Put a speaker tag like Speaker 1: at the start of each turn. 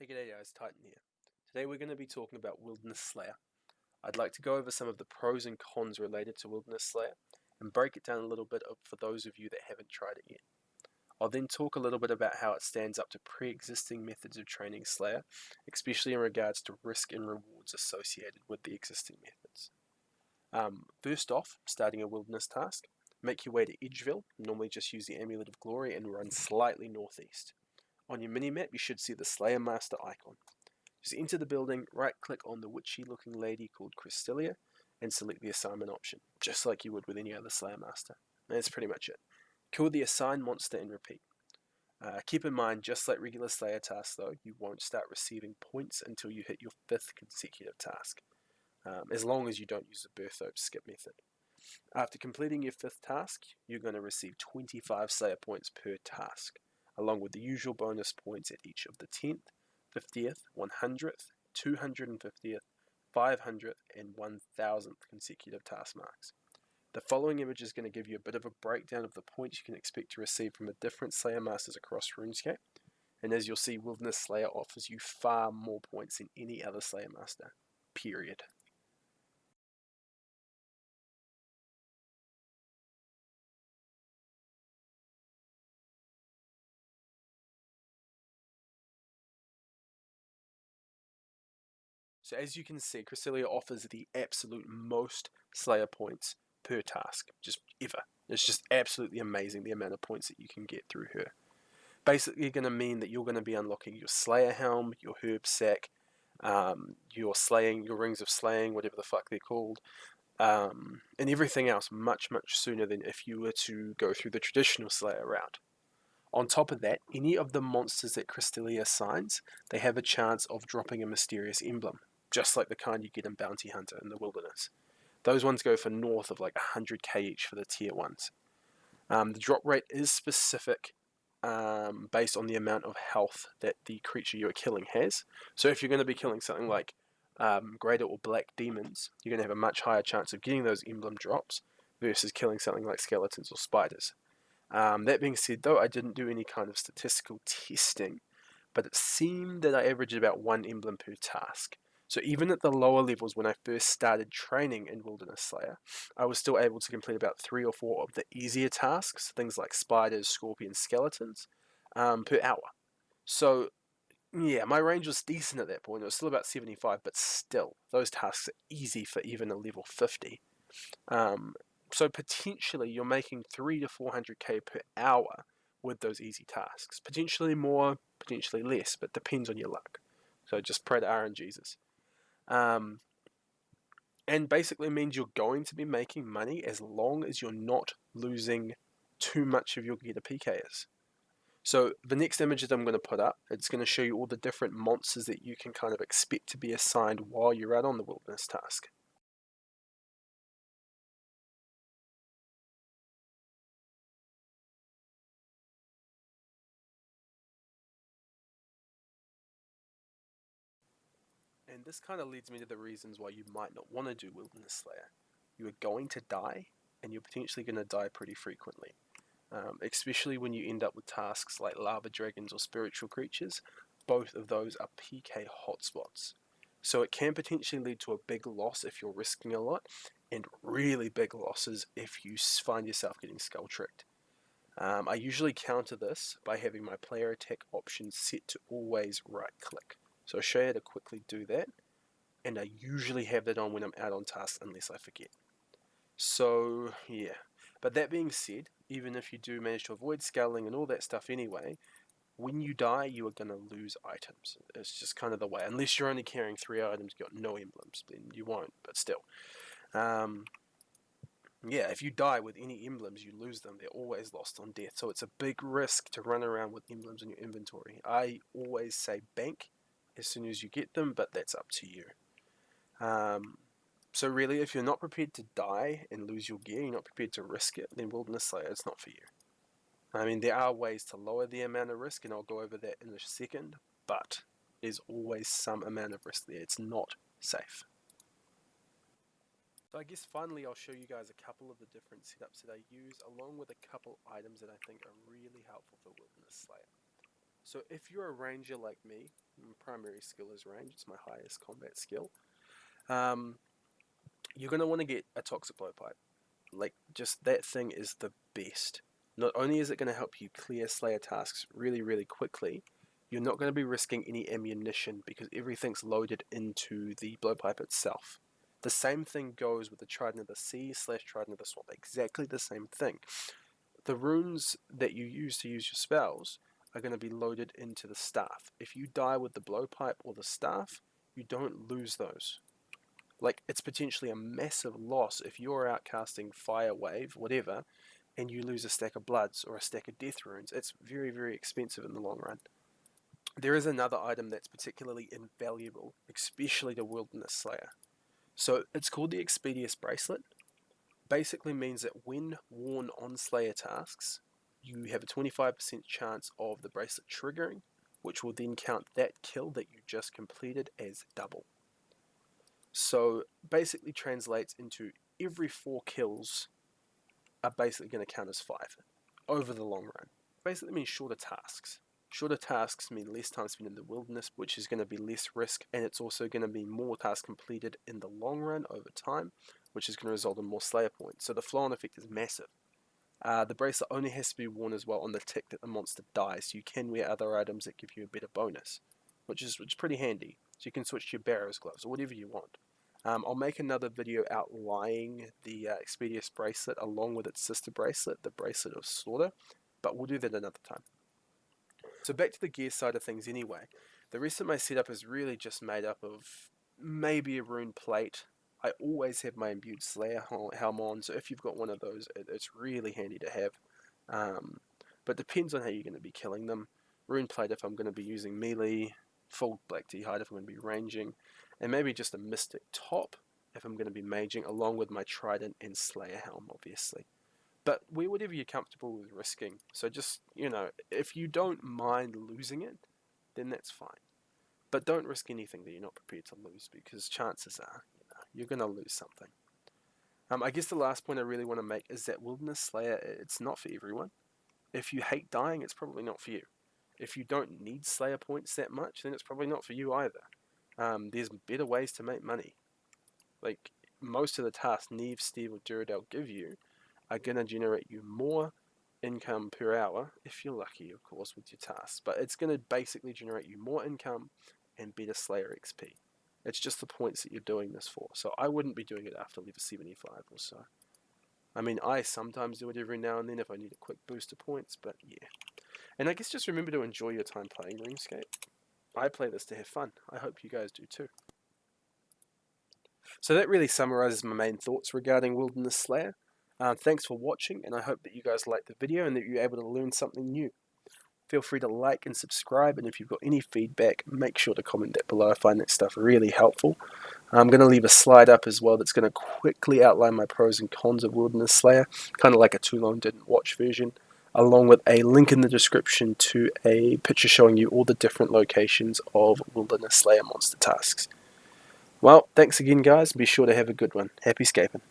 Speaker 1: Hey, g'day guys, Titan here. Today we're going to be talking about Wilderness Slayer. I'd like to go over some of the pros and cons related to Wilderness Slayer and break it down a little bit for those of you that haven't tried it yet. I'll then talk a little bit about how it stands up to pre-existing methods of training Slayer, especially in regards to risk and rewards associated with the existing methods. First off, starting a Wilderness task, make your way to Edgeville, normally just use the Amulet of Glory and run slightly northeast. On your minimap, you should see the Slayer Master icon. Just enter the building, right-click on the witchy-looking lady called Crystalia, and select the assignment option, just like you would with any other Slayer Master. And that's pretty much it. Kill the assigned monster and repeat. Keep in mind, just like regular Slayer tasks though, you won't start receiving points until you hit your 5th consecutive task, as long as you don't use the Birth Oak skip method. After completing your 5th task, you're going to receive 25 Slayer points per task, along with the usual bonus points at each of the 10th, 50th, 100th, 250th, 500th, and 1000th consecutive task marks. The following image is going to give you a bit of a breakdown of the points you can expect to receive from the different Slayer Masters across RuneScape, and as you'll see, Wilderness Slayer offers you far more points than any other Slayer Master, period. So as you can see, Crystalia offers the absolute most Slayer points per task, just ever. It's just absolutely amazing the amount of points that you can get through her. Basically going to mean that you're going to be unlocking your Slayer Helm, your Herb Sack, your Rings of Slaying, whatever the fuck they're called, and everything else much sooner than if you were to go through the traditional Slayer route. On top of that, any of the monsters that Crystalia assigns, they have a chance of dropping a mysterious emblem, just like the kind you get in Bounty Hunter in the Wilderness. Those ones go for north of like 100k each for the tier 1s. The drop rate is specific based on the amount of health that the creature you are killing has. So if you're going to be killing something like greater or black demons, you're going to have a much higher chance of getting those emblem drops versus killing something like skeletons or spiders. That being said though, I didn't do any kind of statistical testing, but it seemed that I averaged about 1 emblem per task. So even at the lower levels when I first started training in Wilderness Slayer, I was still able to complete about 3 or 4 of the easier tasks, things like spiders, scorpions, skeletons, per hour. So yeah, my range was decent at that point. It was still about 75, but still, those tasks are easy for even a level 50. So potentially you're making 3 to 400k per hour with those easy tasks. Potentially more, potentially less, but depends on your luck. So just pray to RNGesus. And basically means you're going to be making money as long as you're not losing too much of your gear to PKs. So the next image that I'm going to put up, it's going to show you all the different monsters that you can kind of expect to be assigned while you're out on the Wilderness task. And this kind of leads me to the reasons why you might not want to do Wilderness Slayer. You are going to die, and you're potentially going to die pretty frequently. Especially when you end up with tasks like lava dragons or spiritual creatures. Both of those are PK hotspots. So it can potentially lead to a big loss if you're risking a lot, and really big losses if you find yourself getting skull tricked. I usually counter this by having my player attack options set to always right click. So I'll show you how to quickly do that, and I usually have that on when I'm out on task unless I forget. So yeah, but that being said, even if you do manage to avoid scaling and all that stuff anyway, when you die you are going to lose items. It's just kind of the way, unless you're only carrying 3 items, got no emblems, then you won't, but still. Yeah, if you die with any emblems, you lose them. They're always lost on death, so it's a big risk to run around with emblems in your inventory. I always say bank as soon as you get them, but that's up to you. So really, if you're not prepared to die and lose your gear, you're not prepared to risk it, then Wilderness Slayer is not for you. I mean, there are ways to lower the amount of risk, and I'll go over that in a second, but there's always some amount of risk there. It's not safe. So I guess finally I'll show you guys a couple of the different setups that I use, along with a couple items that I think are really helpful for Wilderness Slayer. So if you're a ranger like me, my primary skill is range, it's my highest combat skill, um, you're going to want to get a toxic blowpipe. Like, just that thing is the best. Not only is it going to help you clear Slayer tasks really, really quickly, you're not going to be risking any ammunition because everything's loaded into the blowpipe itself. The same thing goes with the Trident of the Sea / Trident of the Swamp. Exactly the same thing. The runes that you use to use your spells are going to be loaded into the staff. If you die with the blowpipe or the staff, you don't lose those. Like, it's potentially a massive loss if you're out casting Fire Wave, whatever, and you lose a stack of Bloods or a stack of Death Runes. It's very, very expensive in the long run. There is another item that's particularly invaluable, especially to Wilderness Slayer. So it's called the Expedious Bracelet. Basically means that when worn on Slayer tasks, you have a 25% chance of the bracelet triggering, which will then count that kill that you just completed as double. So basically translates into every 4 kills are basically going to count as 5 over the long run. Basically means shorter tasks. Shorter tasks mean less time spent in the wilderness, which is going to be less risk, and it's also going to be more tasks completed in the long run over time, which is going to result in more Slayer points. So the flow-on effect is massive. The bracelet only has to be worn as well on the tick that the monster dies, so you can wear other items that give you a better bonus, which is pretty handy. So you can switch to your Barrow's gloves or whatever you want. I'll make another video outlining the Expedious bracelet along with its sister bracelet, the Bracelet of Slaughter, but we'll do that another time. So back to the gear side of things anyway. The rest of my setup is really just made up of maybe a rune plate. I always have my imbued Slayer helm on, so if you've got one of those, it's really handy to have. But depends on how you're going to be killing them. Rune plate if I'm going to be using melee, full black tea hide if I'm going to be ranging, and maybe just a mystic top if I'm going to be maging, along with my trident and Slayer helm, obviously. But wear whatever you're comfortable with risking. So just, if you don't mind losing it, then that's fine. But don't risk anything that you're not prepared to lose, because chances are, you're going to lose something. I guess the last point I really want to make is that Wilderness Slayer, it's not for everyone. If you hate dying, it's probably not for you. If you don't need Slayer points that much, then it's probably not for you either. There's better ways to make money. Like, most of the tasks Neve, Steve, or Duradel give you are going to generate you more income per hour, if you're lucky, of course, with your tasks. But it's going to basically generate you more income and better Slayer XP. It's just the points that you're doing this for. So I wouldn't be doing it after level 75 or so. I mean, I sometimes do it every now and then if I need a quick boost of points, but yeah. And I guess just remember to enjoy your time playing RuneScape. I play this to have fun. I hope you guys do too. So that really summarizes my main thoughts regarding Wilderness Slayer. Thanks for watching, and I hope that you guys liked the video and that you're able to learn something new. Feel free to like and subscribe, and if you've got any feedback, make sure to comment that below. I find that stuff really helpful. I'm going to leave a slide up as well that's going to quickly outline my pros and cons of Wilderness Slayer, kind of like a too long didn't watch version, along with a link in the description to a picture showing you all the different locations of Wilderness Slayer monster tasks. Well, thanks again guys, be sure to have a good one. Happy scaping.